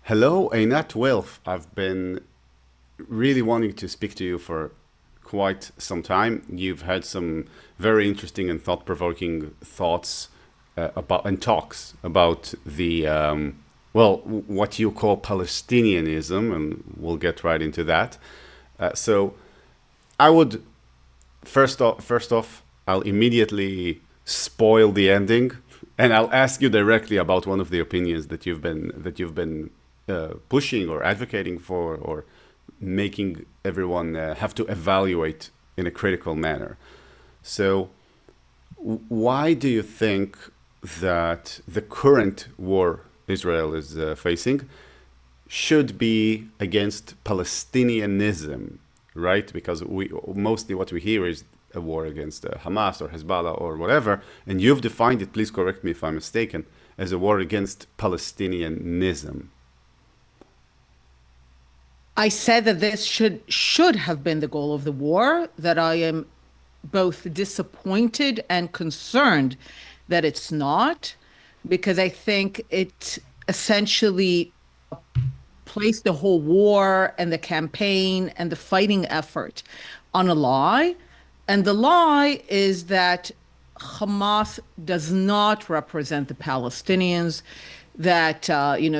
Hello, Einat Wilf. I've been really wanting to speak to you for quite some time. You've had some very interesting and thought-provoking thoughts about and talks about what you call Palestinianism, and we'll get right into that. So, I would first off, I'll immediately spoil the ending, and I'll ask you directly about one of the opinions that you've been pushing or advocating for, or making everyone have to evaluate in a critical manner. So, why do you think that the current war Israel is facing should be against Palestinianism, right? Because we mostly what we hear is a war against Hamas or Hezbollah or whatever, and you've defined it. Please correct me if I'm mistaken, as a war against Palestinianism. I said that this should have been the goal of the war, that I am both disappointed and concerned that it's not, because I think it essentially placed the whole war and the campaign and the fighting effort on a lie. And the lie is that Hamas does not represent the Palestinians, that,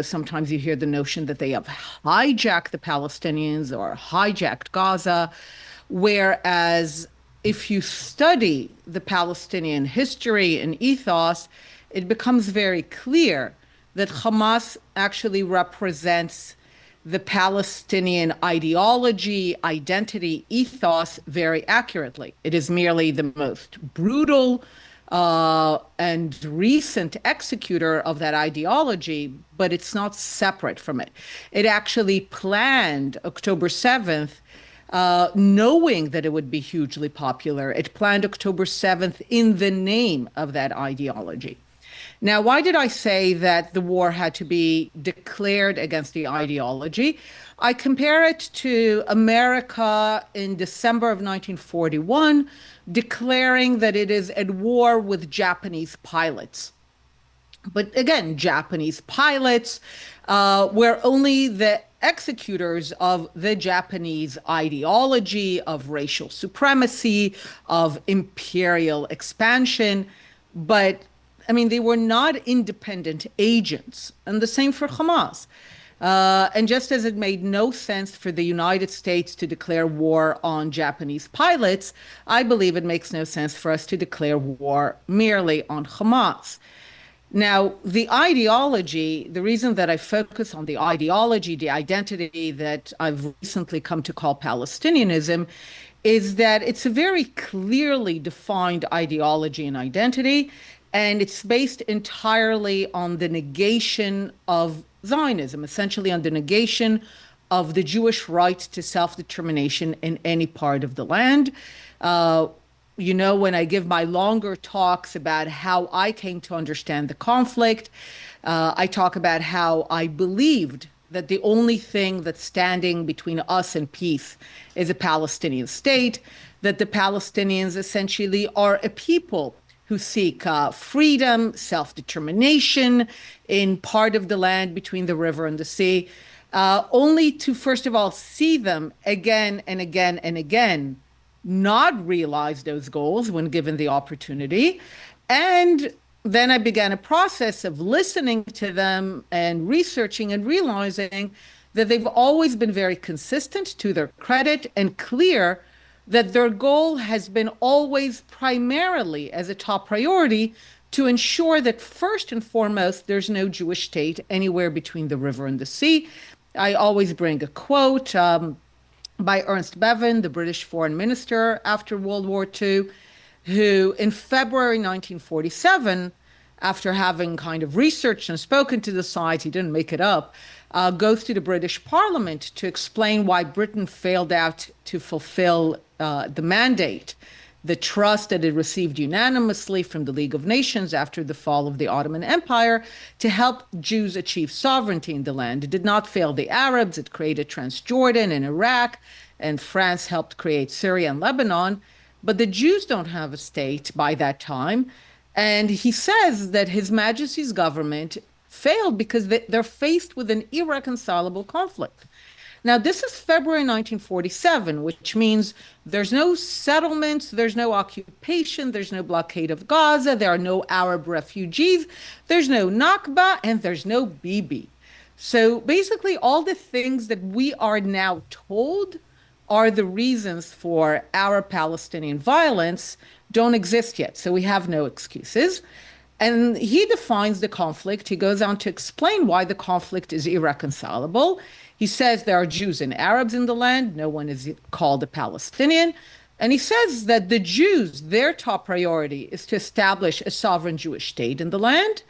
sometimes you hear the notion that they have hijacked the Palestinians or hijacked Gaza, whereas if you study the Palestinian history and ethos, it becomes very clear that Hamas actually represents the Palestinian ideology, identity, ethos very accurately. It is merely the most brutal and recent executor of that ideology, but it's not separate from it. It actually planned October 7th, knowing that it would be hugely popular. It planned October 7th in the name of that ideology. Now, why did I say that the war had to be declared against the ideology? I compare it to America in December of 1941 declaring that it is at war with Japanese pilots. But again, Japanese pilots were only the executors of the Japanese ideology of racial supremacy, of imperial expansion. But I mean, they were not independent agents. And the same for Hamas. And just as it made no sense for the United States to declare war on Japanese pilots, I believe it makes no sense for us to declare war merely on Hamas. Now, the ideology, the reason that I focus on the ideology, the identity that I've recently come to call Palestinianism, is that it's a very clearly defined ideology and identity, and it's based entirely on the negation of Zionism, essentially on the negation of the Jewish right to self-determination in any part of the land. Uh, when I give my longer talks about how I came to understand the conflict, I talk about how I believed that the only thing that's standing between us and peace is a Palestinian state, that the Palestinians essentially are a people who seek freedom, self-determination in part of the land between the river and the sea, only to, first of all, see them again and again and again not realize those goals when given the opportunity. And then I began a process of listening to them and researching and realizing that they've always been very consistent, to their credit, and clear that their goal has been always primarily as a top priority to ensure that first and foremost, there's no Jewish state anywhere between the river and the sea. I always bring a quote by Ernst Bevin, the British foreign minister after World War II, who in February 1947, after having kind of researched and spoken to the side, he didn't make it up, goes to the British Parliament to explain why Britain failed out to fulfill the mandate, the trust that it received unanimously from the League of Nations after the fall of the Ottoman Empire to help Jews achieve sovereignty in the land. It did not fail the Arabs. It created Transjordan and Iraq, and France helped create Syria and Lebanon. But the Jews don't have a state by that time. And he says that His Majesty's government failed because they're faced with an irreconcilable conflict. Now, this is February 1947, which means there's no settlements, there's no occupation, there's no blockade of Gaza, there are no Arab refugees, there's no Nakba, and there's no Bibi. So basically, all the things that we are now told are the reasons for Arab Palestinian violence don't exist yet. So we have no excuses. And he defines the conflict. He goes on to explain why the conflict is irreconcilable. He says there are Jews and Arabs in the land. No one is called a Palestinian. And he says that the Jews, their top priority is to establish a sovereign Jewish state in the land.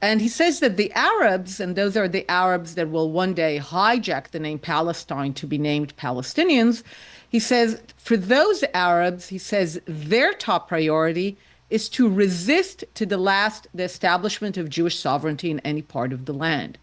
And he says that the Arabs, and those are the Arabs that will one day hijack the name Palestine to be named Palestinians, he says for those Arabs, he says their top priority is to resist to the last the establishment of Jewish sovereignty in any part of the land.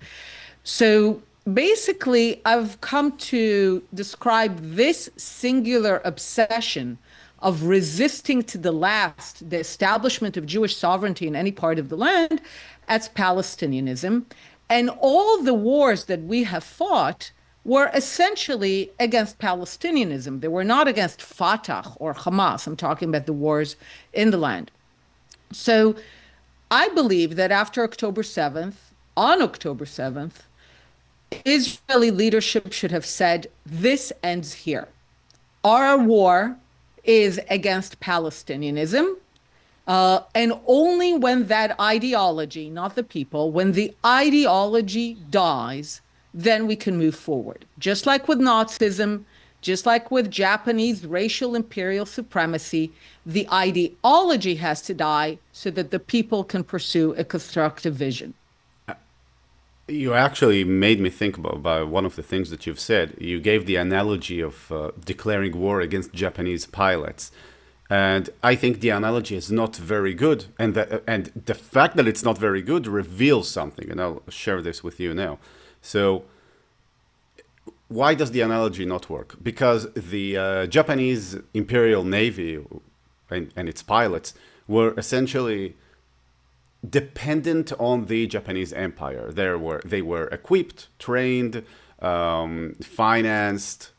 So basically, I've come to describe this singular obsession of resisting to the last the establishment of Jewish sovereignty in any part of the land as Palestinianism. And all the wars that we have fought were essentially against Palestinianism. They were not against Fatah or Hamas. I'm talking about the wars in the land. So I believe that after October 7th, on October 7th, Israeli leadership should have said, this ends here. Our war is against Palestinianism. And only when that ideology, not the people, when the ideology dies, then we can move forward. Just like with Nazism, just like with Japanese racial imperial supremacy, the ideology has to die so that the people can pursue a constructive vision. You actually made me think about one of the things that you've said. You gave the analogy of declaring war against Japanese pilots. And I think the analogy is not very good. And the fact that it's not very good reveals something. And I'll share this with you now. So why does the analogy not work? Because the Japanese Imperial Navy and its pilots were essentially dependent on the Japanese Empire. They were equipped, trained, financed,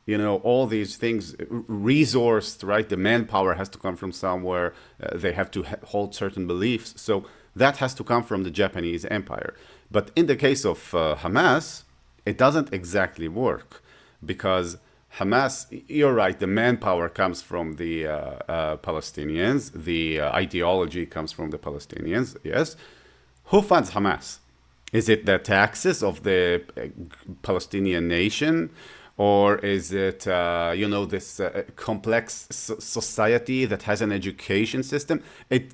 all these things, resourced, right? The manpower has to come from somewhere. They have to hold certain beliefs. So that has to come from the Japanese Empire. But in the case of Hamas, it doesn't exactly work because Hamas, you're right, the manpower comes from the Palestinians. The ideology comes from the Palestinians, yes. Who funds Hamas? Is it the taxes of the Palestinian nation? Or is it, this complex society that has an education system?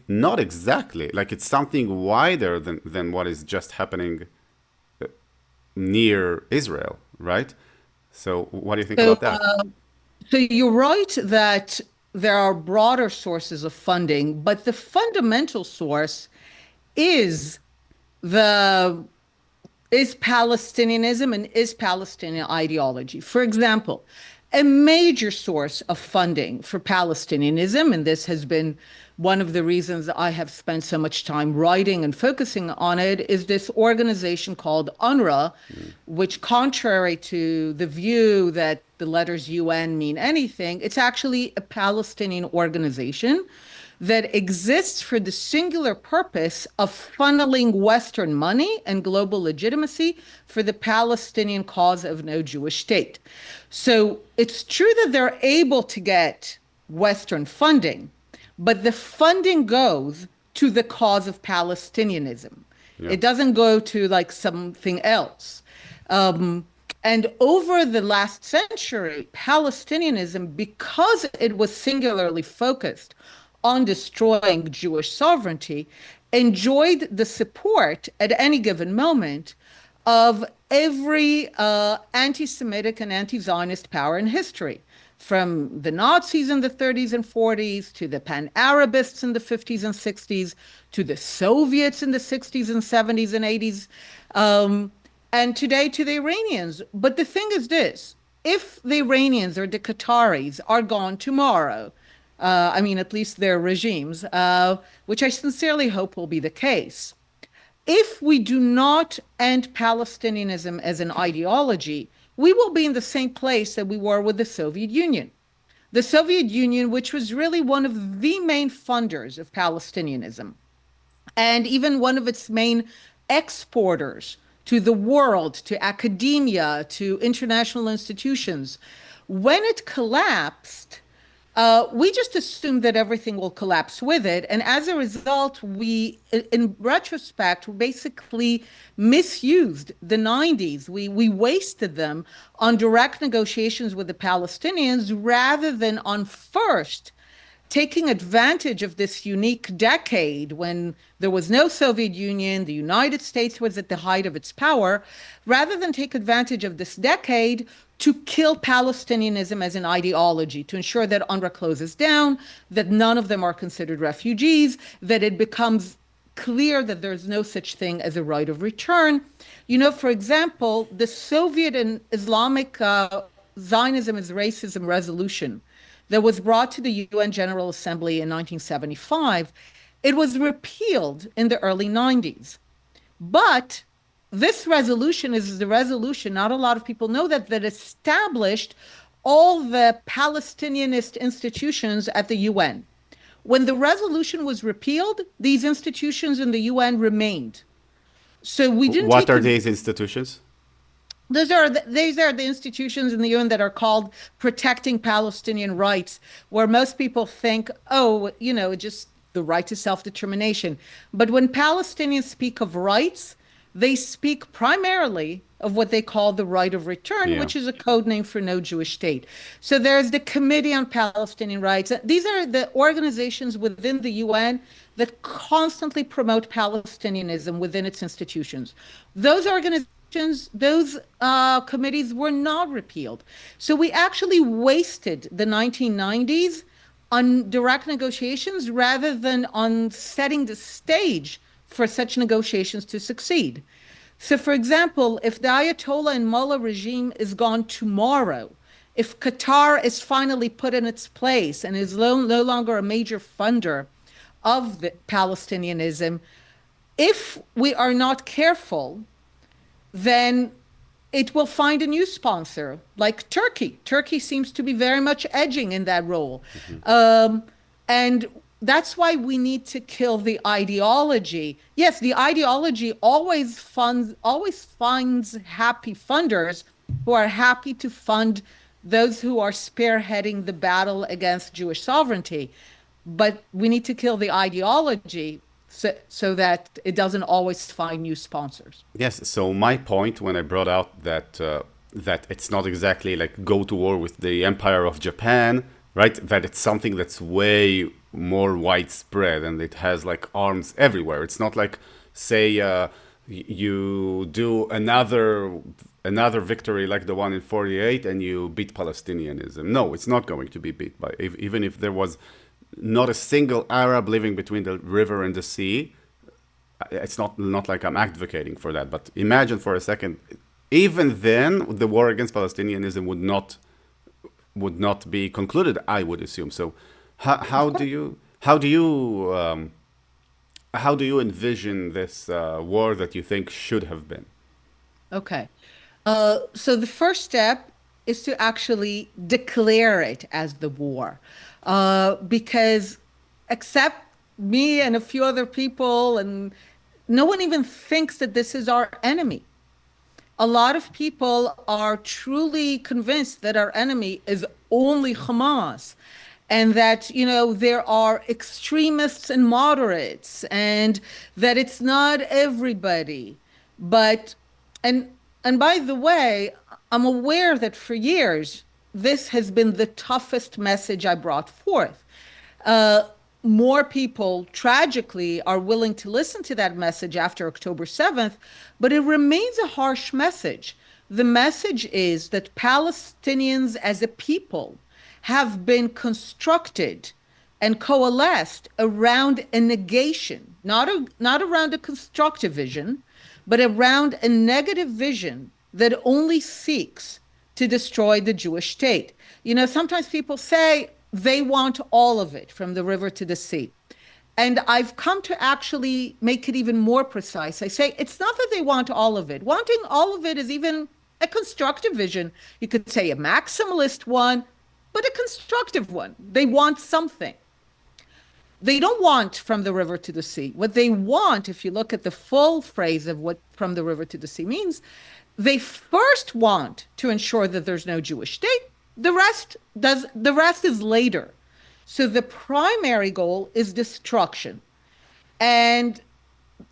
Not exactly. Like it's something wider than what is just happening near Israel, right? So what do you think about that? So you're right that there are broader sources of funding, but the fundamental source is the is Palestinianism and is Palestinian ideology. For example, a major source of funding for Palestinianism, and this has been one of the reasons I have spent so much time writing and focusing on it, is this organization called UNRWA, which, contrary to the view that the letters UN mean anything, it's actually a Palestinian organization that exists for the singular purpose of funneling Western money and global legitimacy for the Palestinian cause of no Jewish state. So it's true that they're able to get Western funding, but the funding goes to the cause of Palestinianism. Yeah. It doesn't go to like something else. And over the last century, Palestinianism, because it was singularly focused on destroying Jewish sovereignty, enjoyed the support at any given moment of every anti-Semitic and anti-Zionist power in history, from the Nazis in the 30s and 40s to the Pan-Arabists in the 50s and 60s to the Soviets in the 60s and 70s and 80s, and today to the Iranians. But the thing is this, if the Iranians or the Qataris are gone tomorrow, at least their regimes, which I sincerely hope will be the case, if we do not end Palestinianism as an ideology, we will be in the same place that we were with the Soviet Union. The Soviet Union, which was really one of the main funders of Palestinianism, and even one of its main exporters to the world, to academia, to international institutions. When it collapsed, we just assumed that everything will collapse with it. And as a result, in retrospect, basically misused the 90s. We wasted them on direct negotiations with the Palestinians rather than on first taking advantage of this unique decade when there was no Soviet Union, the United States was at the height of its power, rather than take advantage of this decade to kill Palestinianism as an ideology, to ensure that UNRWA closes down, that none of them are considered refugees, that it becomes clear that there's no such thing as a right of return. You know, for example, the Soviet and Islamic Zionism is racism resolution that was brought to the UN General Assembly in 1975, it was repealed in the early 90s. But this resolution is the resolution, not a lot of people know that, that established all the Palestinianist institutions at the UN. When the resolution was repealed, these institutions in the UN remained. So we didn't What take are these institutions? these are the institutions in the UN that are called protecting Palestinian rights, where most people think, oh, you know, just the right to self-determination. But when Palestinians speak of rights, they speak primarily of what they call the right of return, Yeah. which is a code name for no Jewish state. So there's the Committee on Palestinian Rights. These are the organizations within the UN that constantly promote Palestinianism within its institutions. Those organizations, those committees were not repealed. So we actually wasted the 1990s on direct negotiations rather than on setting the stage for such negotiations to succeed. So, for example, if the Ayatollah and Mullah regime is gone tomorrow, if Qatar is finally put in its place and is no longer a major funder of the Palestinianism, if we are not careful, then it will find a new sponsor, like Turkey. Turkey seems to be very much edging in that role. And that's why we need to kill the ideology. Yes, the ideology always finds happy funders who are happy to fund those who are spearheading the battle against Jewish sovereignty. But we need to kill the ideology so that it doesn't always find new sponsors. Yes. So my point when I brought out that that it's not exactly like go to war with the Empire of Japan, right? That it's something that's way more widespread and it has like arms everywhere. It's not like, say, you do another victory like the one in '48 and you beat Palestinianism. No, it's not going to be beat by even if there was not a single Arab living between the river and the sea. It's not like I'm advocating for that, but imagine for a second, even then the war against Palestinianism would not be concluded, I would assume. So how do you envision this war that you think should have been? Okay. So the first step is to actually declare it as the war. Because except me and a few other people, and no one even thinks that this is our enemy. A lot of people are truly convinced that our enemy is only Hamas and that, you know, there are extremists and moderates and that it's not everybody. But, and, and by the way, I'm aware that for years, this has been the toughest message I brought forth. Uh, More people tragically are willing to listen to that message after October 7th, but it remains a harsh message. The message is that Palestinians as a people have been constructed and coalesced around a negation, not around a constructive vision, but around a negative vision that only seeks to destroy the Jewish state. You know, sometimes people say they want all of it from the river to the sea. And I've come to actually make it even more precise. I say it's not that they want all of it. Wanting all of it is even a constructive vision. You could say a maximalist one, but a constructive one. They want something. They don't want from the river to the sea. What they want, if you look at the full phrase of what from the river to the sea means, they first want to ensure that there's no Jewish state. The rest is later. So the primary goal is destruction. And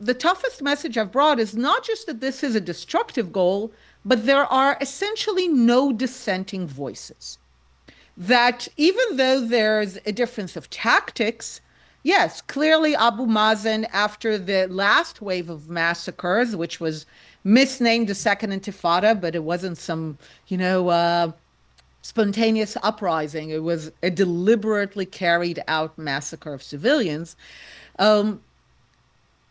the toughest message I've brought is not just that this is a destructive goal, but there are essentially no dissenting voices. That even though there's a difference of tactics, yes, clearly Abu Mazen, after the last wave of massacres, which was misnamed the Second Intifada, but it wasn't some, spontaneous uprising. It was a deliberately carried out massacre of civilians. Um,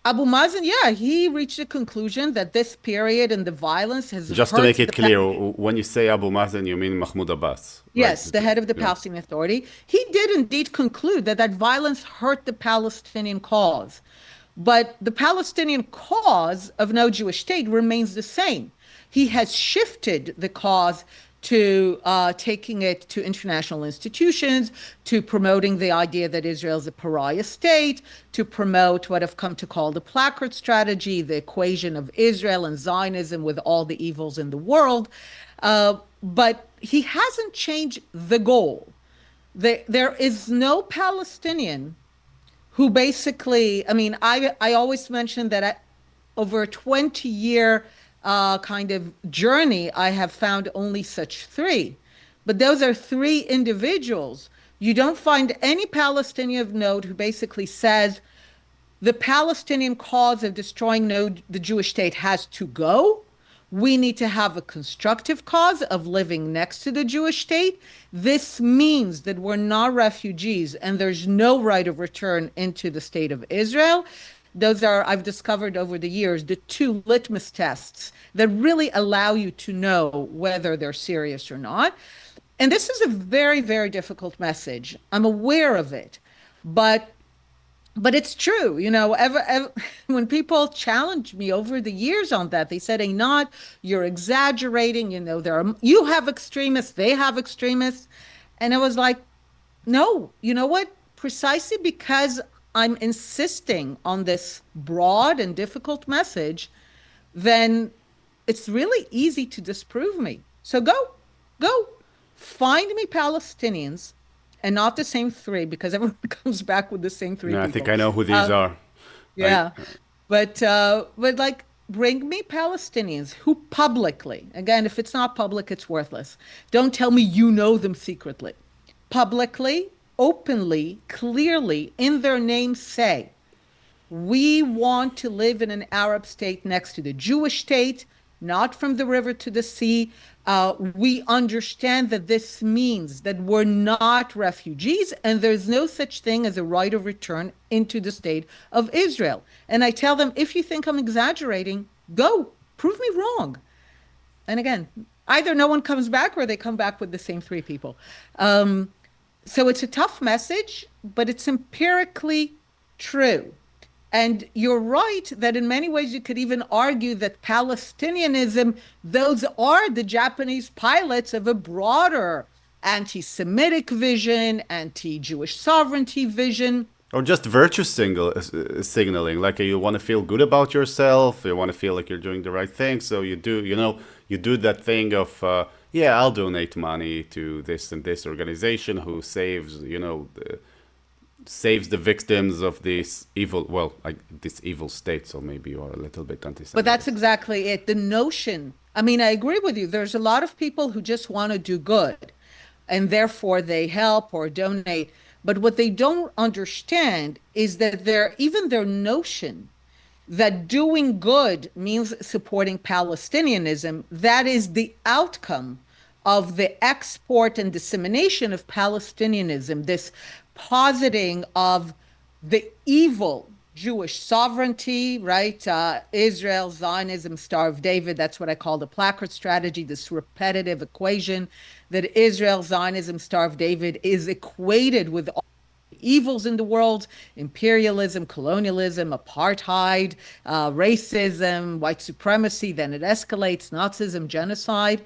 Abu Mazen, yeah, he reached a conclusion that this period and the violence has Just to hurt make it the clear, when you say Abu Mazen, you mean Mahmoud Abbas, right? Yes, the head of the Yeah. Palestinian Authority. He did indeed conclude that violence hurt the Palestinian cause. But the Palestinian cause of no Jewish state remains the same. He has shifted the cause to taking it to international institutions, to promoting the idea that Israel is a pariah state, to promote what I've come to call the placard strategy, the equation of Israel and Zionism with all the evils in the world. But he hasn't changed the goal. There is no Palestinian who basically, I mean, I always mention that over a 20-year kind of journey, I have found only such three. But those are three individuals. You don't find any Palestinian of note who basically says the Palestinian cause of destroying the Jewish state has to go. We need to have a constructive cause of living next to the Jewish state. This means that we're not refugees and there's no right of return into the state of Israel. Those are, I've discovered over the years, the two litmus tests that really allow you to know whether they're serious or not. And this is a very, very difficult message. I'm aware of it, but it's true. When people challenged me over the years on that, they said, Einat, you're exaggerating. You have extremists, they have extremists. And I was like, no, you know what? Precisely because I'm insisting on this broad and difficult message, then it's really easy to disprove me. So go, find me Palestinians, and not the same three, because everyone comes back with the same three Yeah, I people. think I know who these are. I, Yeah, but like bring me Palestinians who publicly, again, if it's not public, it's worthless. Don't tell me you know them secretly. Publicly, openly, clearly, in their name say, we want to live in an Arab state next to the Jewish state, not from the river to the sea. We understand that this means that we're not refugees and there's no such thing as a right of return into the state of Israel. And I tell them, if you think I'm exaggerating, go, prove me wrong. And again, either no one comes back or they come back with the same three people. So it's a tough message, but it's empirically true. And you're right that in many ways you could even argue that Palestinianism, those are the Japanese pilots of a broader anti-Semitic vision, anti-Jewish sovereignty vision. or just signaling, like you want to feel good about yourself, you want to feel like you're doing the right thing, so you do that thing of yeah, I'll donate money to this and this organization who saves the victims of this evil state. So maybe you are a little bit But that's anti-Semitic. exactly it. The notion, I mean, I agree with you. There's a lot of people who just want to do good and therefore they help or donate. But what they don't understand is that even their notion that doing good means supporting Palestinianism, that is the outcome of the export and dissemination of Palestinianism, this positing of the evil Jewish sovereignty, right? Israel, Zionism, Star of David, that's what I call the placard strategy, this repetitive equation that Israel, Zionism, Star of David is equated with all evils in the world: imperialism, colonialism, apartheid, racism, white supremacy. Then it escalates: Nazism, genocide.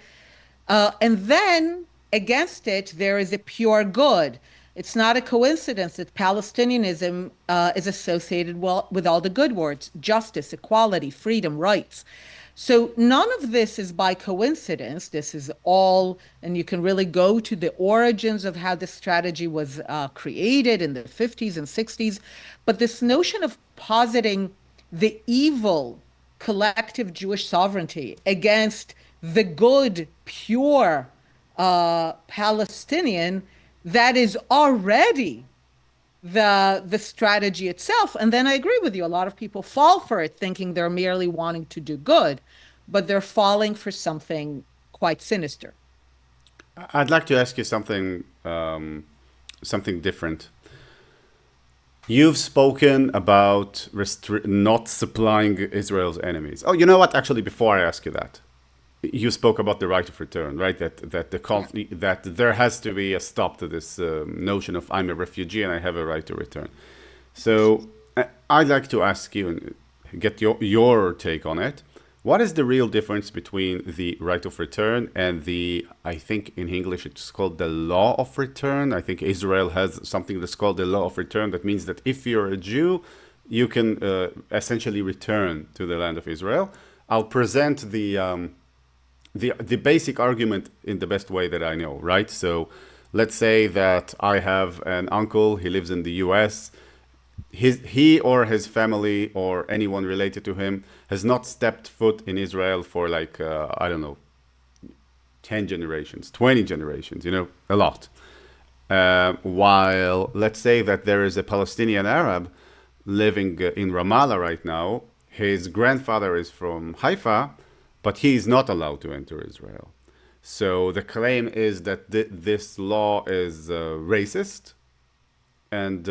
And then against it, there is a pure good. It's not a coincidence that Palestinianism is associated well with all the good words: justice, equality, freedom, rights. So none of this is by coincidence. This is all, and you can really go to the origins of how this strategy was created in the 50s and 60s. But this notion of positing the evil collective Jewish sovereignty against the good, pure Palestinian, that is already the strategy itself. And then I agree with you. A lot of people fall for it, thinking they're merely wanting to do good, but they're falling for something quite sinister. I'd like to ask you something, something different. You've spoken about not supplying Israel's enemies. Oh, you know what? Actually, before I ask you that, you spoke about the right of return, right? That the conflict, that there has to be a stop to this notion of I'm a refugee and I have a right to return. So I'd like to ask you and get your take on it. What is the real difference between the right of return and the, I think in English it's called the law of return. I think Israel has something that's called the law of return. That means that if you're a Jew, you can essentially return to the land of Israel. I'll present the basic argument in the best way that I know, right? So let's say that I have an uncle, he lives in the US. He or his family or anyone related to him has not stepped foot in Israel for like, I don't know, 10 generations, 20 generations, a lot. While let's say that there is a Palestinian Arab living in Ramallah right now, his grandfather is from Haifa, but he is not allowed to enter Israel. So the claim is that this law is racist, and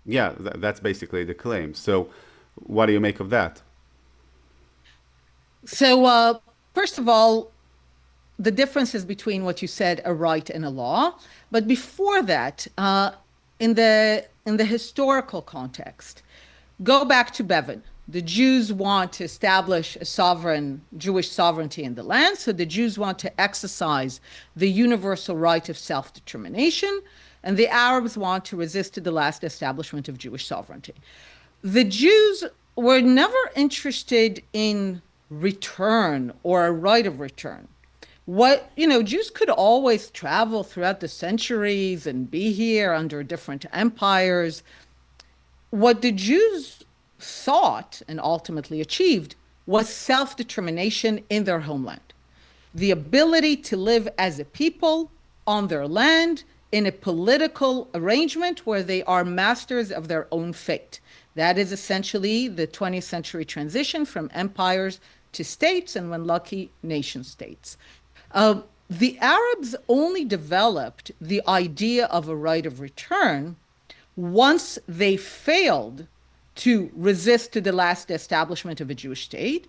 yeah, that's basically the claim. So what do you make of that? So, first of all, the differences between what you said, a right and a law. But before that, in the historical context, go back to Bevan. The Jews want to establish a sovereign Jewish sovereignty in the land. So the Jews want to exercise the universal right of self-determination, and the Arabs want to resist to the last establishment of Jewish sovereignty. The Jews were never interested in return or a right of return. Jews could always travel throughout the centuries and be here under different empires. What the Jews sought and ultimately achieved was self-determination in their homeland, the ability to live as a people on their land in a political arrangement where they are masters of their own fate. That is essentially the 20th century transition from empires to states, and when lucky, nation states. The Arabs only developed the idea of a right of return once they failed to resist to the last establishment of a Jewish state.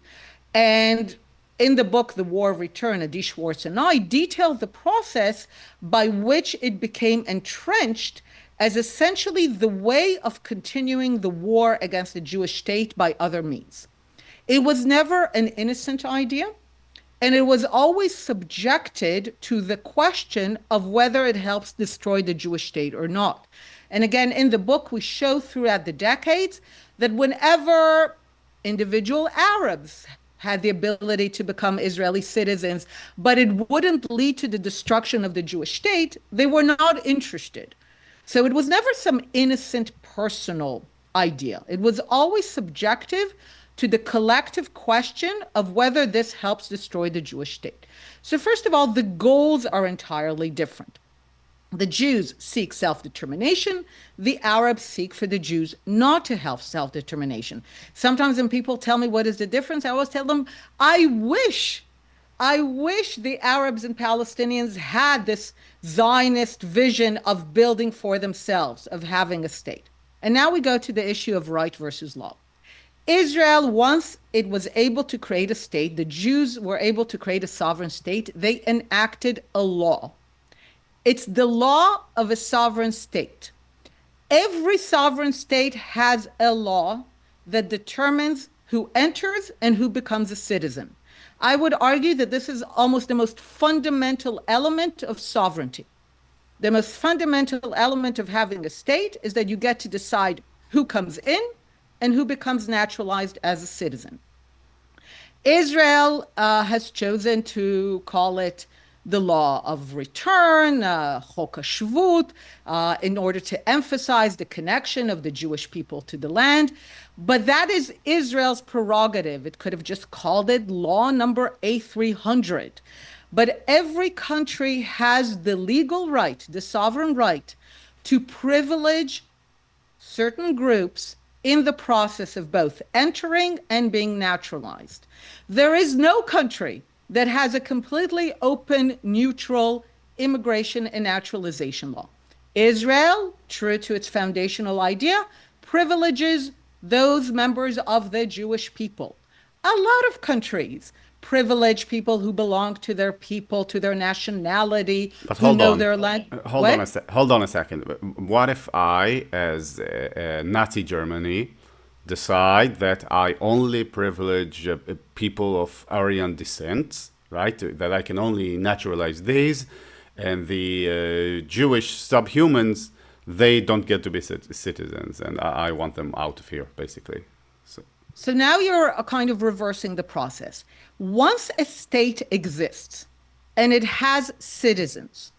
And in the book, The War of Return, Adi Schwartz and I detail the process by which it became entrenched as essentially the way of continuing the war against the Jewish state by other means. It was never an innocent idea, and it was always subjected to the question of whether it helps destroy the Jewish state or not. And again, in the book, we show throughout the decades that whenever individual Arabs had the ability to become Israeli citizens, but it wouldn't lead to the destruction of the Jewish state, they were not interested. So it was never some innocent personal idea. It was always subjective to the collective question of whether this helps destroy the Jewish state. So first of all, the goals are entirely different. The Jews seek self-determination. The Arabs seek for the Jews not to have self-determination. Sometimes when people tell me what is the difference, I always tell them, I wish the Arabs and Palestinians had this Zionist vision of building for themselves, of having a state. And now we go to the issue of right versus law. Israel, once it was able to create a state, the Jews were able to create a sovereign state, they enacted a law. It's the law of a sovereign state. Every sovereign state has a law that determines who enters and who becomes a citizen. I would argue that this is almost the most fundamental element of sovereignty. The most fundamental element of having a state is that you get to decide who comes in and who becomes naturalized as a citizen. Israel has chosen to call it the law of return, Chok HaShvut, in order to emphasize the connection of the Jewish people to the land. But that is Israel's prerogative. It could have just called it law number A300. But every country has the legal right, the sovereign right, to privilege certain groups in the process of both entering and being naturalized. There is no country that has a completely open, neutral immigration and naturalization law. Israel, true to its foundational idea, privileges those members of the Jewish people. A lot of countries privilege people who belong to their people, to their nationality, But who hold know on. their land. Hold hold on a second. What if I, as Nazi Germany, decide that I only privilege people of Aryan descent, right? That I can only naturalize these, and the Jewish subhumans, they don't get to be citizens, and I want them out of here, basically. So, So now you're kind of reversing the process. Once a state exists and it has citizens,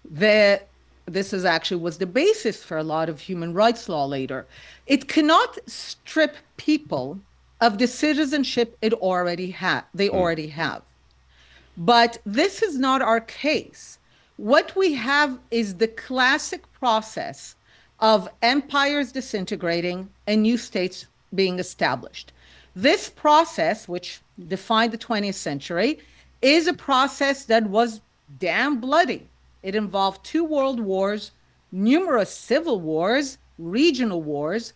this is actually was the basis for a lot of human rights law later. It cannot strip people of the citizenship they already have. But this is not our case. What we have is the classic process of empires disintegrating and new states being established. This process, which defined the 20th century, is a process that was damn bloody. It involved 2 world wars, numerous civil wars, regional wars.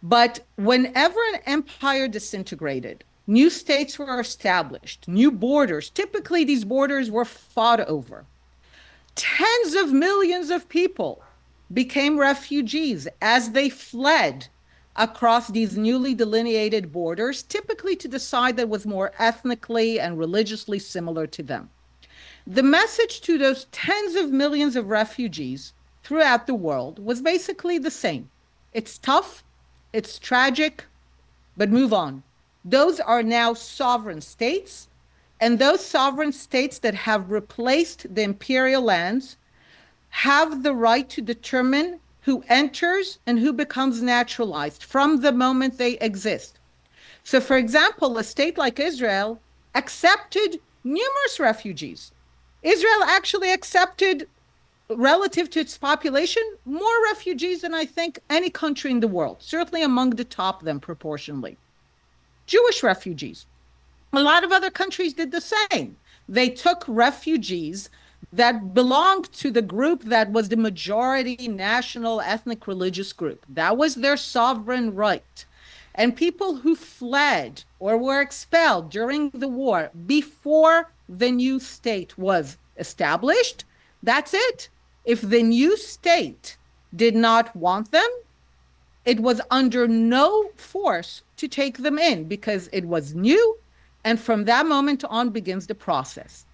But whenever an empire disintegrated, new states were established, new borders, typically these borders were fought over. Tens of millions of people became refugees as they fled across these newly delineated borders, typically to the side that was more ethnically and religiously similar to them. The message to those tens of millions of refugees throughout the world was basically the same. It's tough, it's tragic, but move on. Those are now sovereign states, and those sovereign states that have replaced the imperial lands have the right to determine who enters and who becomes naturalized from the moment they exist. So, for example, a state like Israel accepted numerous refugees. Israel actually accepted, relative to its population, more refugees than I think any country in the world, certainly among the top them proportionally. Jewish refugees. A lot of other countries did the same. They took refugees that belonged to the group that was the majority national ethnic religious group. That was their sovereign right. And people who fled or were expelled during the war before the new state was established, that's it. If the new state did not want them, it was under no force to take them in because it was new. And from that moment on begins the process.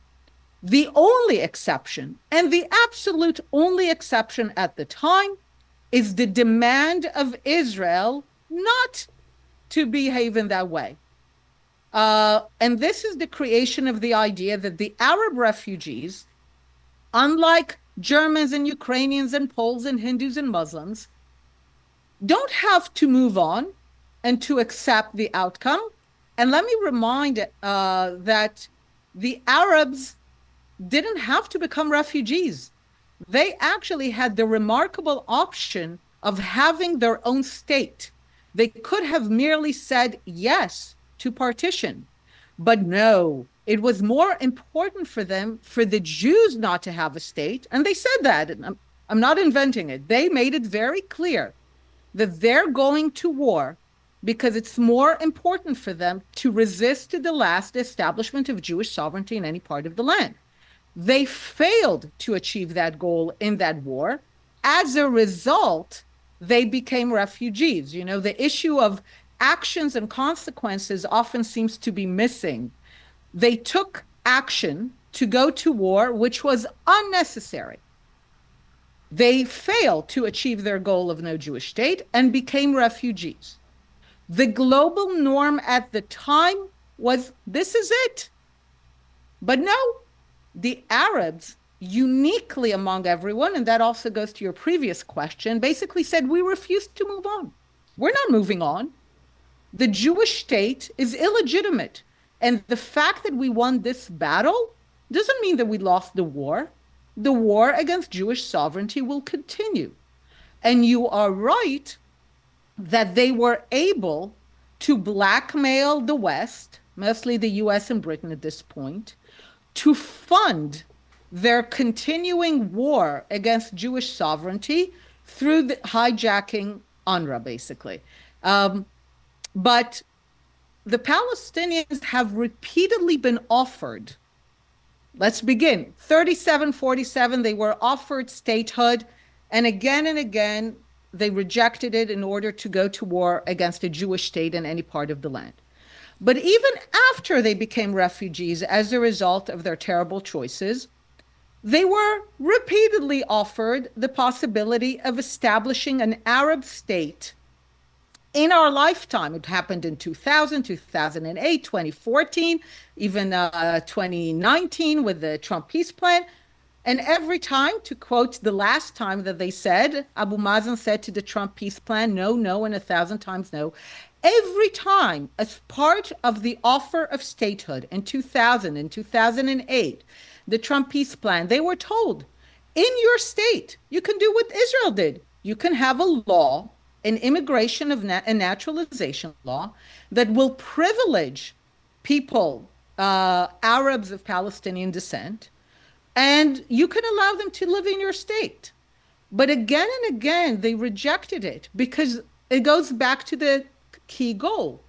The only exception, and the absolute only exception at the time, is the demand of Israel not to behave in that way. And this is the creation of the idea that the Arab refugees, unlike Germans and Ukrainians and Poles and Hindus and Muslims, don't have to move on and to accept the outcome. And let me remind that the Arabs didn't have to become refugees. They actually had the remarkable option of having their own state. They could have merely said yes to partition, but no, it was more important for them, for the Jews not to have a state. And they said that, and I'm not inventing it. They made it very clear that they're going to war because it's more important for them to resist to the last the establishment of Jewish sovereignty in any part of the land. They failed to achieve that goal in that war. As a result, they became refugees. You know, the issue of actions and consequences often seems to be missing. They took action to go to war, which was unnecessary. They failed to achieve their goal of no Jewish state and became refugees. The global norm at the time was this is it. But no, the Arabs, uniquely among everyone, and that also goes to your previous question, basically said we refuse to move on. We're not moving on. The Jewish state is illegitimate. And the fact that we won this battle doesn't mean that we lost the war. The war against Jewish sovereignty will continue. And you are right that they were able to blackmail the West, mostly the US and Britain at this point, to fund their continuing war against Jewish sovereignty through the hijacking UNRWA, basically. But the Palestinians have repeatedly been offered, let's begin, 37, 47, they were offered statehood, and again, they rejected it in order to go to war against a Jewish state in any part of the land. But even after they became refugees as a result of their terrible choices, they were repeatedly offered the possibility of establishing an Arab state in our lifetime. It happened in 2000, 2008, 2014, even 2019 with the Trump peace plan. And every time, to quote the last time that they said, Abu Mazen said to the Trump peace plan, no, no, and 1,000 times no. Every time, as part of the offer of statehood in 2000 and 2008, the Trump peace plan, they were told, in your state, you can do what Israel did. You can have a law, an immigration and naturalization law that will privilege people, Arabs of Palestinian descent, and you can allow them to live in your state. But again and again, they rejected it because it goes back to the key goal.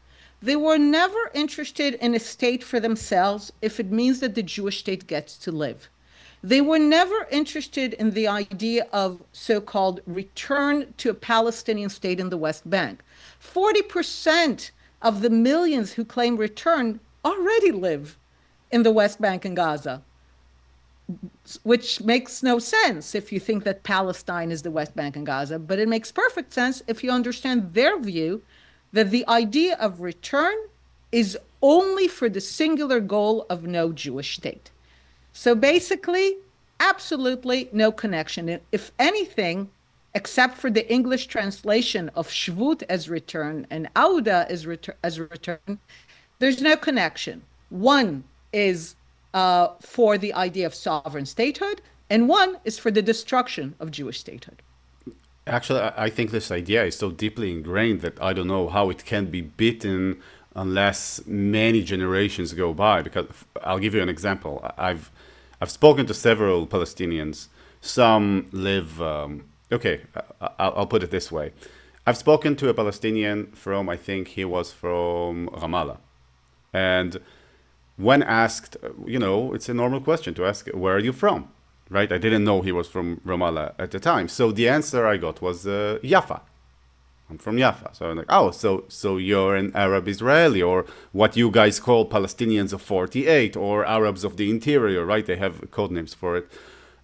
They were never interested in a state for themselves if it means that the Jewish state gets to live. They were never interested in the idea of so-called return to a Palestinian state in the West Bank. 40% of the millions who claim return already live in the West Bank and Gaza, which makes no sense if you think that Palestine is the West Bank and Gaza, but it makes perfect sense if you understand their view that the idea of return is only for the singular goal of no Jewish state. So basically, absolutely no connection. If anything, except for the English translation of Shvut as return and Auda as return, there's no connection. One is for the idea of sovereign statehood, and one is for the destruction of Jewish statehood. Actually, I think this idea is so deeply ingrained that I don't know how it can be beaten unless many generations go by. Because I'll give you an example. I've spoken to several Palestinians. Some live. I'll put it this way. I've spoken to a Palestinian from, I think he was from Ramallah, and when asked, it's a normal question to ask, where are you from? Right? I didn't know he was from Ramallah at the time. So the answer I got was Jaffa. I'm from Jaffa. So I'm like, oh, so you're an Arab Israeli, or what you guys call Palestinians of 48, or Arabs of the interior, right? They have code names for it.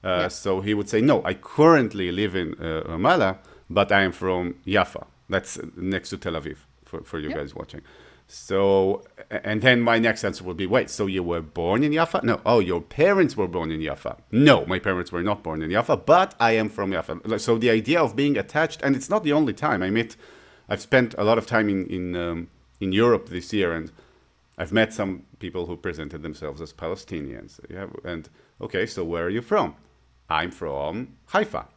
Yeah. So he would say, no, I currently live in Ramallah, but I am from Jaffa. That's next to Tel Aviv for you guys watching. So, and then my next answer would be, wait, so you were born in Jaffa? No. Oh, your parents were born in Jaffa? No, my parents were not born in Jaffa, but I am from Jaffa. So the idea of being attached, and it's not the only time. I've spent a lot of time in Europe this year, and I've met some people who presented themselves as Palestinians. Yeah, and okay, so where are you from? I'm from Haifa.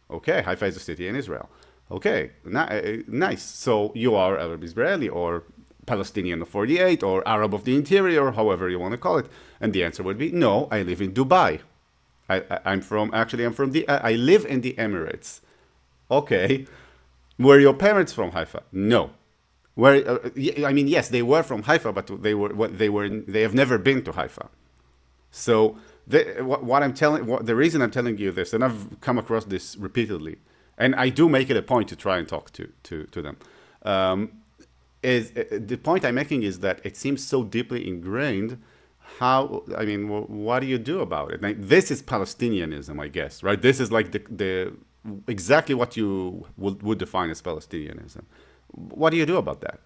Okay, Haifa is a city in Israel. Okay, nice. So you are Arab Israeli, or Palestinian of 48, or Arab of the interior, however you want to call it. And the answer would be, no, I live in Dubai. I live in the Emirates. Okay. Were your parents from Haifa? No. Yes, they were from Haifa, but they have never been to Haifa. So the reason I'm telling you this, and I've come across this repeatedly, and I do make it a point to try and talk to them. Um, is the point I'm making is that it seems so deeply ingrained. How, I mean, what do you do about it? Like, this is Palestinianism, I guess, right? This is like the exactly what you would define as Palestinianism. What do you do about that?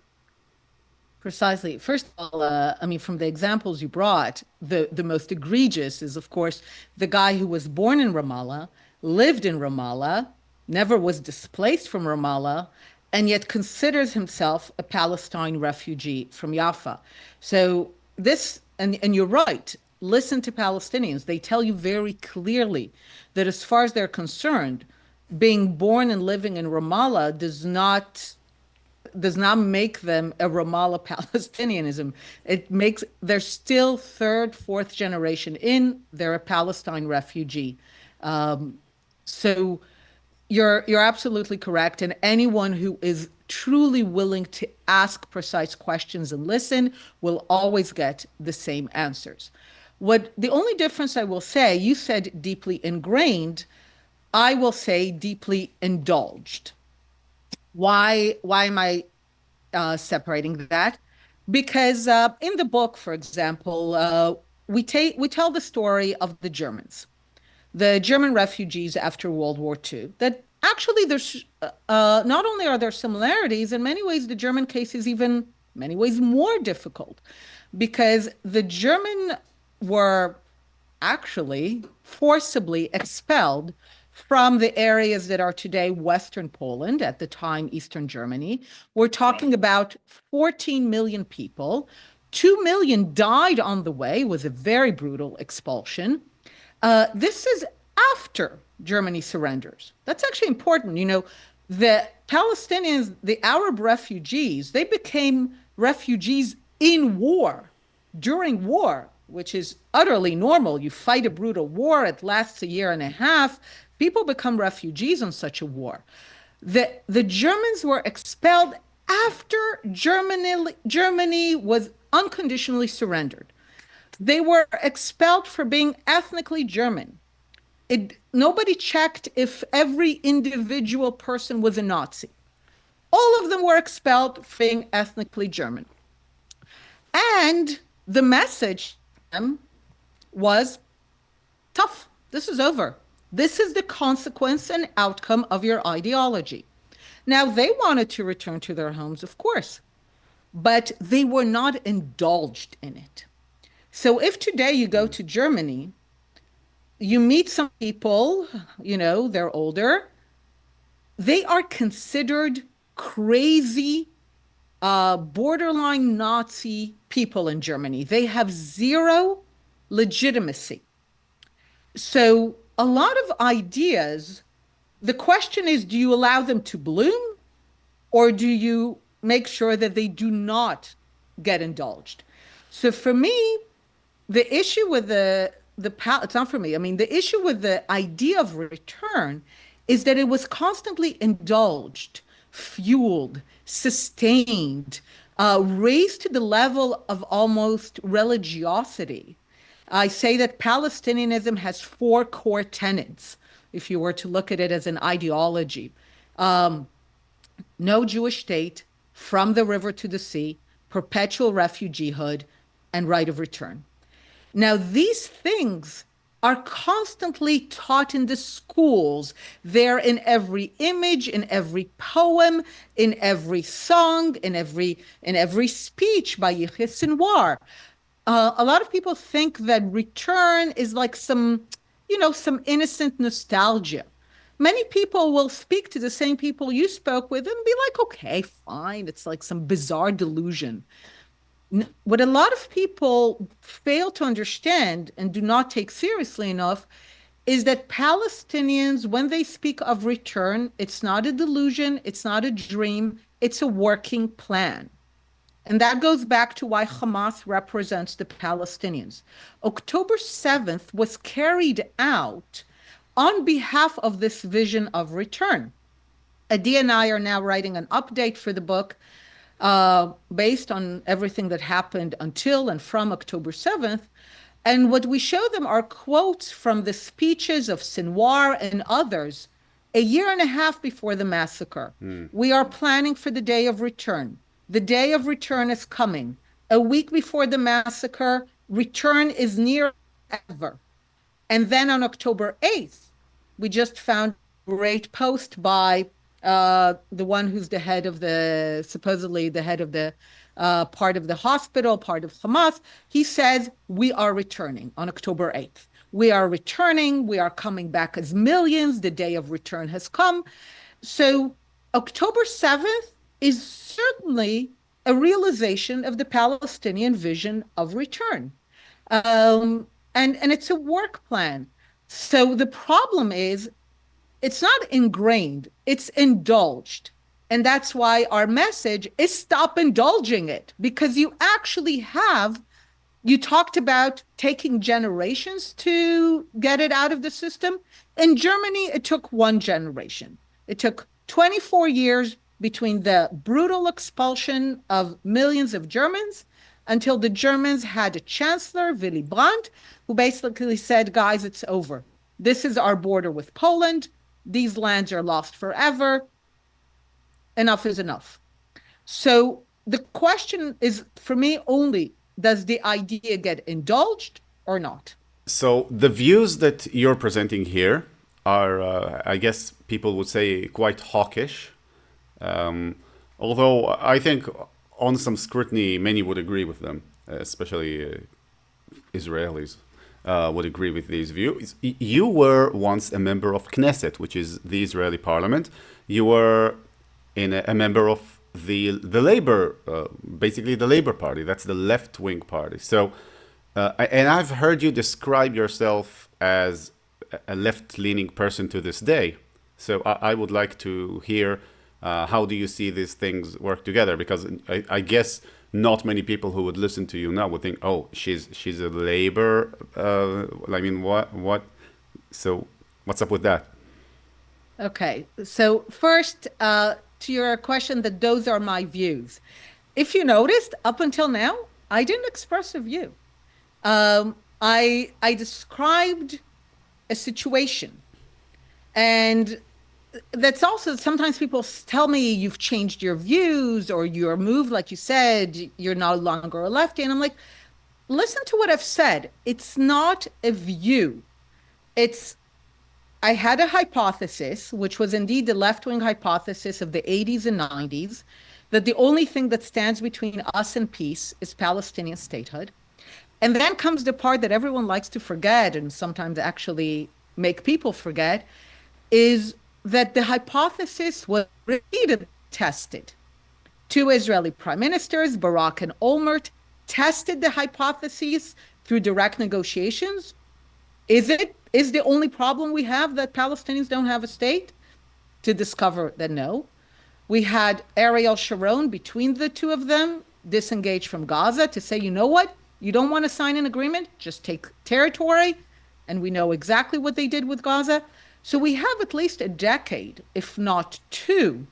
Precisely. First of all, I mean, from the examples you brought, the most egregious is, of course, the guy who was born in Ramallah, lived in Ramallah, never was displaced from Ramallah, and yet considers himself a Palestine refugee from Jaffa. So this, and you're right. Listen to Palestinians. They tell you very clearly that as far as they're concerned, being born and living in Ramallah does not make them a Ramallah Palestinianism. It makes they're still third, fourth generation in. They're a Palestine refugee. So you're absolutely correct. And anyone who is truly willing to ask precise questions and listen will always get the same answers. What the only difference I will say, you said deeply ingrained, I will say deeply indulged. Why am I separating that? Because in the book, for example, we tell the story of the German refugees after World War II. That actually there's not only are there similarities, in many ways the German case is even in many ways more difficult because the German were actually forcibly expelled from the areas that are today Western Poland, at the time Eastern Germany. We're talking about 14 million people. 2 million died on the way. It was a very brutal expulsion. This is after Germany surrenders. That's actually important. You know, the Palestinians, the Arab refugees, they became refugees in war, during war, which is utterly normal. You fight a brutal war, it lasts a year and a half. People become refugees in such a war. The Germans were expelled after Germany was unconditionally surrendered. They were expelled for being ethnically German. Nobody checked if every individual person was a Nazi. All of them were expelled for being ethnically German. And the message to them was tough. This is over. This is the consequence and outcome of your ideology. Now, they wanted to return to their homes, of course, but they were not indulged in it. So if today you go to Germany, you meet some people, you know, they're older, they are considered crazy, borderline Nazi people in Germany. They have zero legitimacy. So a lot of ideas, the question is, do you allow them to bloom or do you make sure that they do not get indulged? So for me, the issue with it's not for me. I mean, the issue with the idea of return is that it was constantly indulged, fueled, sustained, raised to the level of almost religiosity. I say that Palestinianism has four core tenets, if you were to look at it as an ideology. No Jewish state, from the river to the sea, perpetual refugeehood, and right of return. Now, these things are constantly taught in the schools. They're in every image, in every poem, in every song, in every speech by Yahya Sinwar. A lot of people think that return is like some innocent nostalgia. Many people will speak to the same people you spoke with and be like, okay, fine. It's like some bizarre delusion. What a lot of people fail to understand and do not take seriously enough is that Palestinians, when they speak of return, it's not a delusion, it's not a dream, it's a working plan. And that goes back to why Hamas represents the Palestinians. October 7th was carried out on behalf of this vision of return. Adi and I are now writing an update for the book based on everything that happened until and from October 7th. And what we show them are quotes from the speeches of Sinwar and others a year and a half before the massacre. We are planning for the day of return. The day of return is coming. A week before the massacre, return is near ever. And then on October 8th, we just found a great post by the one who's the head of the, supposedly the head of the part of the hospital, part of Hamas. He says, we are returning on October 8th. We are returning. We are coming back as millions. The day of return has come. So October 7th is certainly a realization of the Palestinian vision of return. And it's a work plan. So the problem is it's not ingrained, it's indulged. And that's why our message is stop indulging it, because you actually have, you talked about taking generations to get it out of the system. In Germany, it took one generation. It took 24 years between the brutal expulsion of millions of Germans until the Germans had a chancellor, Willy Brandt, who basically said, guys, it's over. This is our border with Poland. These lands are lost forever. Enough is enough. So the question is, for me, only does the idea get indulged or not? So the views that you're presenting here are, I guess people would say, quite hawkish. Although I think on some scrutiny, many would agree with them, especially Israelis would agree with these views. You were once a member of Knesset, which is the Israeli parliament. You were a member of the Labor, basically the Labor Party. That's the left-wing party. So, and I've heard you describe yourself as a left-leaning person to this day. So I would like to hear how do you see these things work together? Because I guess not many people who would listen to you now would think, oh, she's a labor. I mean, what? So what's up with that? Okay. So first, to your question, that those are my views. If you noticed, up until now, I didn't express a view. I described a situation, and that's also sometimes people tell me you've changed your views or you're moved, like you said, you're no longer a lefty. And I'm like, listen to what I've said. It's not a view. It's, I had a hypothesis, which was indeed the left-wing hypothesis of the 80s and 90s, that the only thing that stands between us and peace is Palestinian statehood. And then comes the part that everyone likes to forget and sometimes actually make people forget, is that the hypothesis was repeatedly tested. Two Israeli prime ministers, Barak and Olmert, tested the hypotheses through direct negotiations. Is the only problem we have that Palestinians don't have a state? To discover that no. We had Ariel Sharon, between the two of them, disengage from Gaza to say, you know what? You don't want to sign an agreement, just take territory. And we know exactly what they did with Gaza. So we have at least a decade, if not two.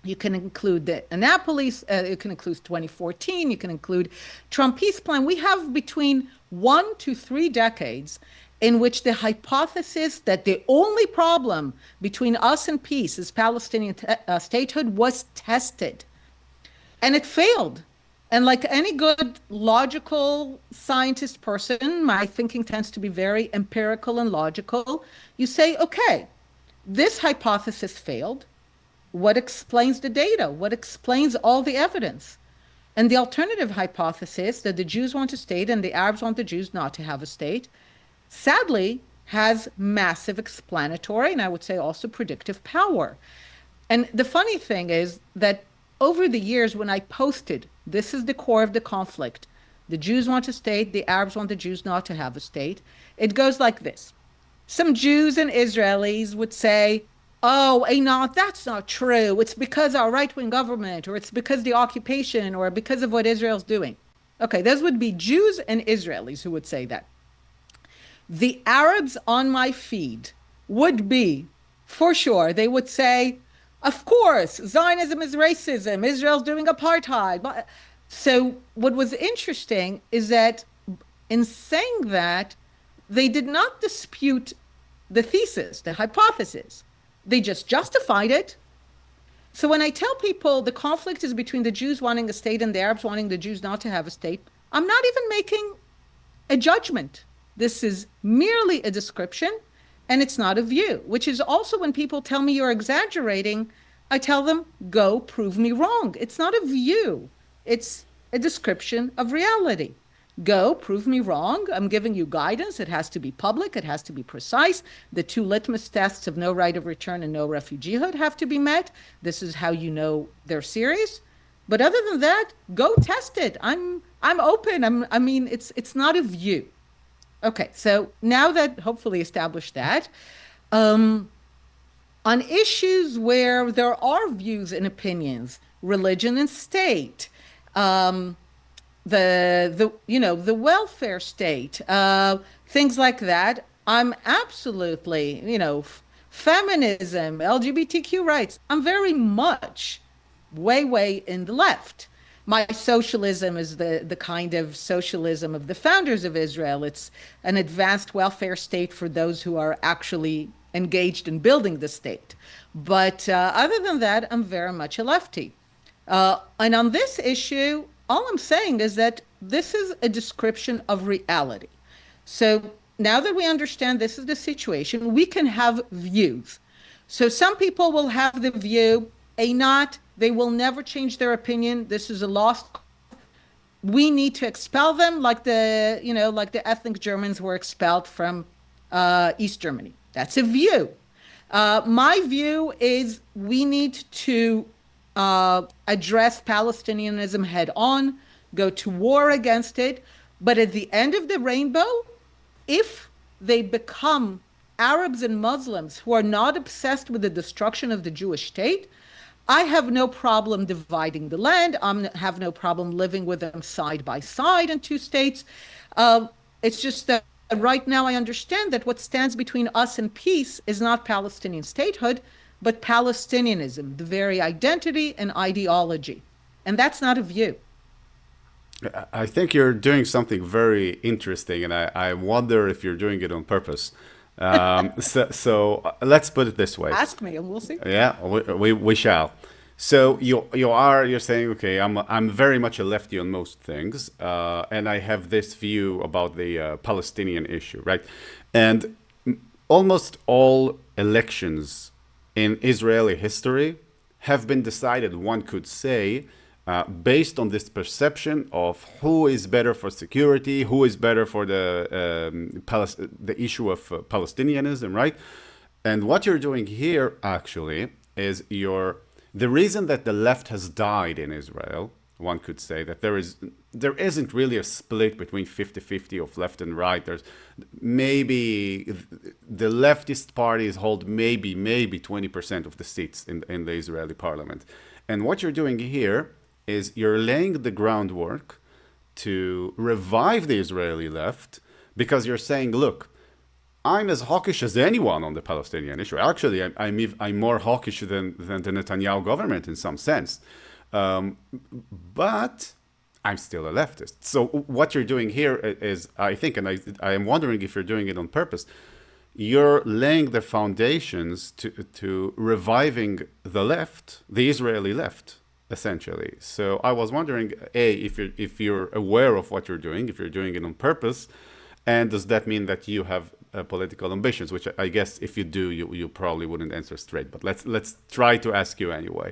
You can include the Annapolis, you can include 2014, you can include Trump peace plan. We have between 1 to 3 decades in which the hypothesis that the only problem between us and peace is Palestinian statehood was tested. And it failed. And like any good logical scientist person, my thinking tends to be very empirical and logical. You say, okay, this hypothesis failed. What explains the data? What explains all the evidence? And the alternative hypothesis that the Jews want a state and the Arabs want the Jews not to have a state, sadly, has massive explanatory and I would say also predictive power. And the funny thing is that over the years, when I posted, this is the core of the conflict. The Jews want a state, the Arabs want the Jews not to have a state. It goes like this. Some Jews and Israelis would say, oh, Einat, that's not true. It's because our right-wing government, or it's because the occupation, or because of what Israel's doing. Okay, those would be Jews and Israelis who would say that. The Arabs on my feed would be, for sure, they would say, of course, Zionism is racism. Israel's doing apartheid. So what was interesting is that in saying that, they did not dispute the thesis, the hypothesis. They just justified it. So when I tell people the conflict is between the Jews wanting a state and the Arabs wanting the Jews not to have a state, I'm not even making a judgment. This is merely a description and it's not a view, which is also when people tell me you're exaggerating, I tell them, go prove me wrong. It's not a view, it's a description of reality. Go prove me wrong. I'm giving you guidance. It has to be public, it has to be precise. The two litmus tests of no right of return and no refugeehood have to be met. This is how you know they're serious. But other than that, go test it. I'm open. I mean, it's not a view. Okay, so now that hopefully established that, um, on issues where there are views and opinions, religion and state, um, the welfare state, things like that, I'm absolutely, feminism, LGBTQ rights. I'm very much way in the left. My socialism is the kind of socialism of the founders of Israel. It's an advanced welfare state for those who are actually engaged in building the state. But other than that, I'm very much a lefty. And on this issue, all I'm saying is that this is a description of reality. So now that we understand this is the situation, we can have views. So some people will have the view, a not, they will never change their opinion. This is a lost. We need to expel them like the ethnic Germans were expelled from East Germany. That's a view. My view is we need to address Palestinianism head on, go to war against it. But at the end of the rainbow, if they become Arabs and Muslims who are not obsessed with the destruction of the Jewish state, I have no problem dividing the land. I have no problem living with them side by side in two states. It's just that right now I understand that what stands between us and peace is not Palestinian statehood, but Palestinianism, the very identity and ideology. And that's not a view. I think you're doing something very interesting, and I wonder if you're doing it on purpose. So let's put it this way. Ask me and we'll see. Yeah, we shall. So you're saying, okay, I'm very much a lefty on most things, and I have this view about the Palestinian issue, right? And almost all elections in Israeli history have been decided, one could say, based on this perception of who is better for security, who is better for the issue of Palestinianism, right? And what you're doing here actually is the reason that the left has died in Israel. One could say that there isn't really a split between 50-50 of left and right. There's maybe the leftist parties hold maybe 20% of the seats in the Israeli parliament. And what you're doing here is you're laying the groundwork to revive the Israeli left because you're saying, look, I'm as hawkish as anyone on the Palestinian issue. Actually, I'm more hawkish than the Netanyahu government in some sense. But I'm still a leftist. So what you're doing here is, I think, and I am wondering if you're doing it on purpose, you're laying the foundations to reviving the left, the Israeli left, essentially. So I was wondering, A, if you're aware of what you're doing, if you're doing it on purpose, and does that mean that you have political ambitions? Which I guess if you do, you probably wouldn't answer straight. But let's try to ask you anyway.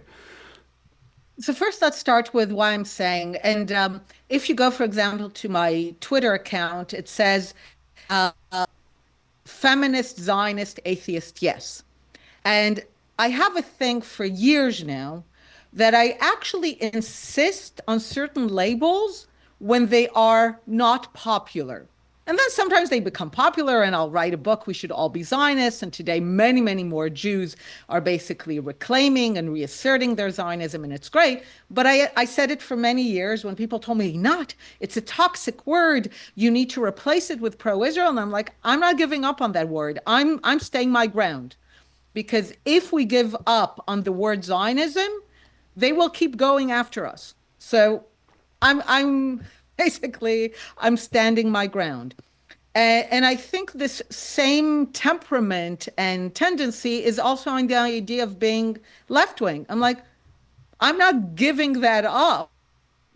So first, let's start with why I'm saying. And if you go, for example, to my Twitter account, it says uh, feminist, Zionist, atheist, yes. And I have a thing for years now that I actually insist on certain labels when they are not popular. And then sometimes they become popular, and I'll write a book, We Should All Be Zionists. And today, many more Jews are basically reclaiming and reasserting their Zionism, and it's great. But I said it for many years when people told me, not, it's a toxic word. You need to replace it with pro-Israel. And I'm like, I'm not giving up on that word. I'm staying my ground. Because if we give up on the word Zionism, they will keep going after us. So I'm basically, I'm standing my ground. And I think this same temperament and tendency is also on the idea of being left wing. I'm like, I'm not giving that up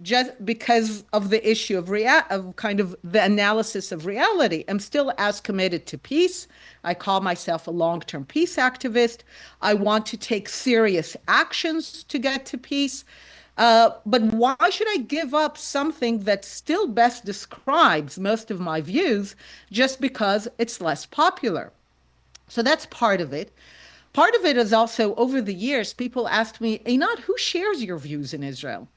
just because of the issue of of kind of the analysis of reality. I'm still as committed to peace. I call myself a long-term peace activist. I want to take serious actions to get to peace. But why should I give up something that still best describes most of my views just because it's less popular? So that's part of it. Part of it is also over the years, people asked me, Einat, who shares your views in Israel?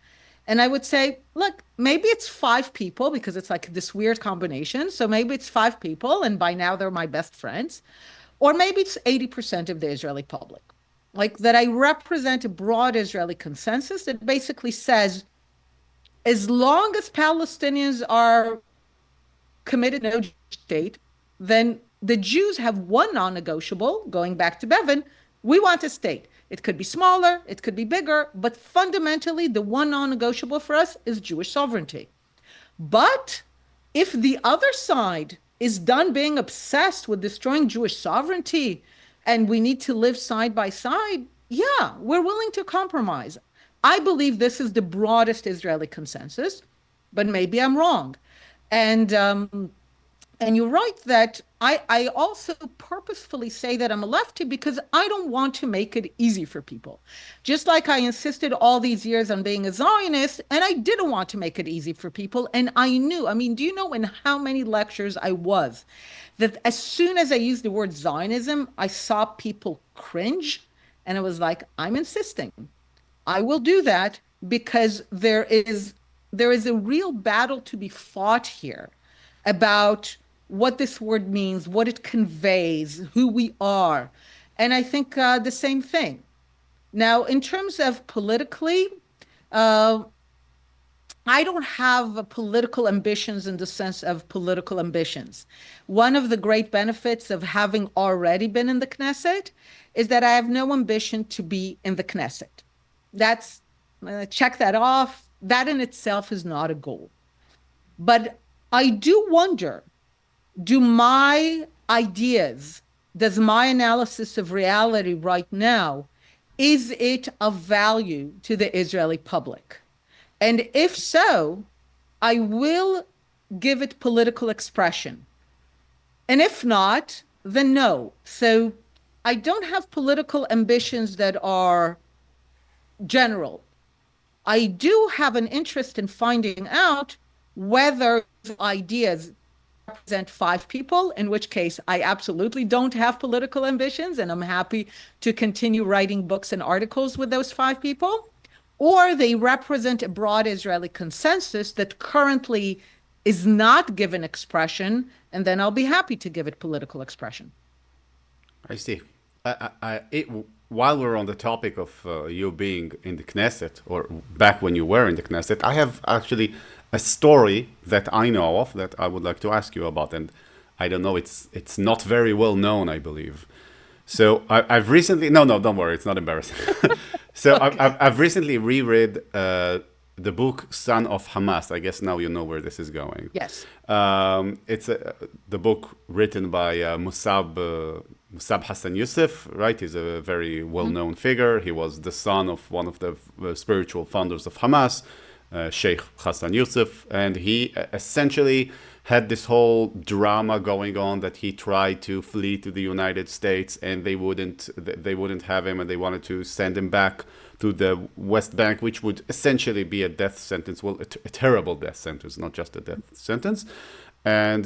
And I would say, look, maybe it's five people because it's like this weird combination. So maybe it's five people, and by now they're my best friends. Or maybe it's 80% of the Israeli public. Like that, I represent a broad Israeli consensus that basically says as long as Palestinians are committed to no state, then the Jews have one non-negotiable, going back to Bevin, we want a state. It could be smaller, it could be bigger, but fundamentally, the one non-negotiable for us is Jewish sovereignty. But if the other side is done being obsessed with destroying Jewish sovereignty and we need to live side by side, yeah, we're willing to compromise. I believe this is the broadest Israeli consensus, but maybe I'm wrong. And you're right that I also purposefully say that I'm a lefty because I don't want to make it easy for people. Just like I insisted all these years on being a Zionist, and I didn't want to make it easy for people. And I knew, I mean, do you know in how many lectures I was that as soon as I used the word Zionism, I saw people cringe. And it was like, I'm insisting. I will do that because there is a real battle to be fought here about what this word means, what it conveys, who we are. And I think the same thing. Now, in terms of politically, uh, I don't have political ambitions in the sense of political ambitions. One of the great benefits of having already been in the Knesset is that I have no ambition to be in the Knesset. That's check that off. That in itself is not a goal. But I do wonder, do my ideas, does my analysis of reality right now, is it of value to the Israeli public? And if so, I will give it political expression. And if not, then no. So I don't have political ambitions that are general. I do have an interest in finding out whether ideas represent five people, in which case I absolutely don't have political ambitions, and I'm happy to continue writing books and articles with those five people, or they represent a broad Israeli consensus that currently is not given expression, and then I'll be happy to give it political expression. I see. While we're on the topic of you being in the Knesset, or back when you were in the Knesset, I have actually a story that I know of that I would like to ask you about, and I don't know, it's not very well known, I believe. So I've recently, no, don't worry, it's not embarrassing. So Okay. I've recently reread the book Son of Hamas. I guess now you know where this is going. Yes. It's the book written by Musab Hassan Youssef, right? He's a very Mhm. well-known figure. He was the son of one of the spiritual founders of Hamas, Sheikh Hassan Youssef, and he essentially had this whole drama going on that he tried to flee to the United States and they wouldn't have him, and they wanted to send him back to the West Bank, which would essentially be a death sentence, well, a terrible death sentence, not just a death sentence. And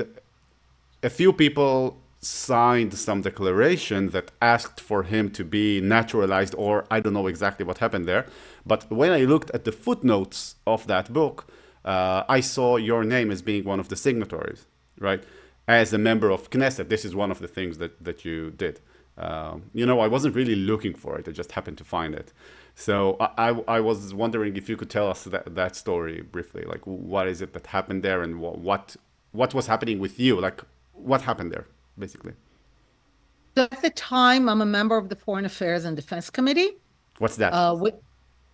a few people signed some declaration that asked for him to be naturalized, or I don't know exactly what happened there. But when I looked at the footnotes of that book, I saw your name as being one of the signatories, right? As a member of Knesset, this is one of the things that you did. I wasn't really looking for it; I just happened to find it. So I was wondering if you could tell us that story briefly, like what is it that happened there, and what was happening with you, like what happened there, basically. So at the time, I'm a member of the Foreign Affairs and Defense Committee. What's that? Uh,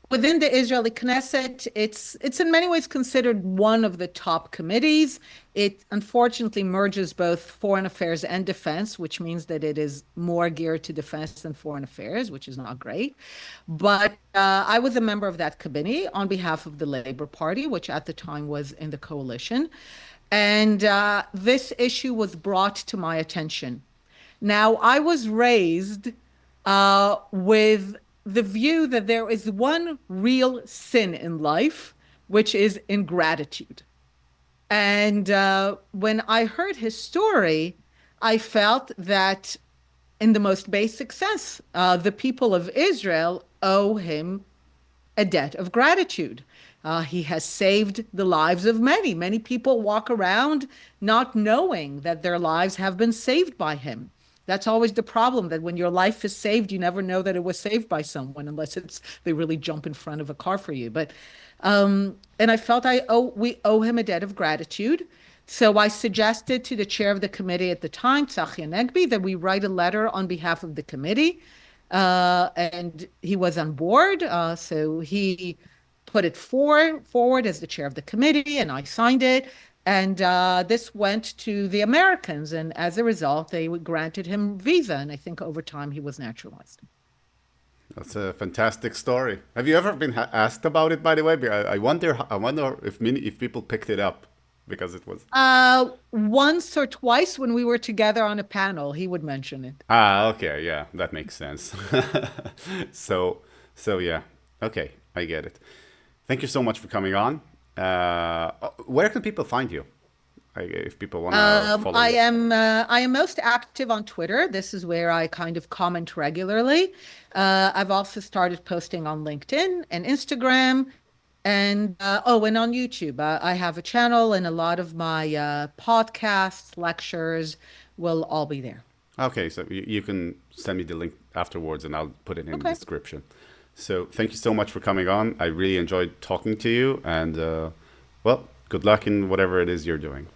Within the Israeli Knesset, it's in many ways considered one of the top committees. It unfortunately merges both foreign affairs and defense, which means that it is more geared to defense than foreign affairs, which is not great. But I was a member of that committee on behalf of the Labour Party, which at the time was in the coalition. And this issue was brought to my attention. Now, I was raised with the view that there is one real sin in life, which is ingratitude. And when I heard his story, I felt that in the most basic sense, the people of Israel owe him a debt of gratitude. He has saved the lives of many. Many people walk around not knowing that their lives have been saved by him. That's always the problem, that when your life is saved, you never know that it was saved by someone unless it's they really jump in front of a car for you. But and I felt we owe him a debt of gratitude. So I suggested to the chair of the committee at the time, Tzachya Negbi, that we write a letter on behalf of the committee. And he was on board. So he put it forward as the chair of the committee, and I signed it. And this went to the Americans, and as a result, they granted him visa. And I think over time he was naturalized. That's a fantastic story. Have you ever been asked about it, by the way? I wonder. I wonder if people picked it up because it was. Once or twice when we were together on a panel, he would mention it. Ah, okay, yeah, that makes sense. so, so yeah, okay, I get it. Thank you so much for coming on. Where can people find you? If people want to follow you. I am most active on Twitter. This is where I kind of comment regularly. I've also started posting on LinkedIn and Instagram, and and on YouTube. I have a channel, and a lot of my podcasts, lectures will all be there. Okay, so you can send me the link afterwards, and I'll put it in the Okay. description. So thank you so much for coming on. I really enjoyed talking to you, and well, good luck in whatever it is you're doing.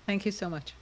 Thank you so much.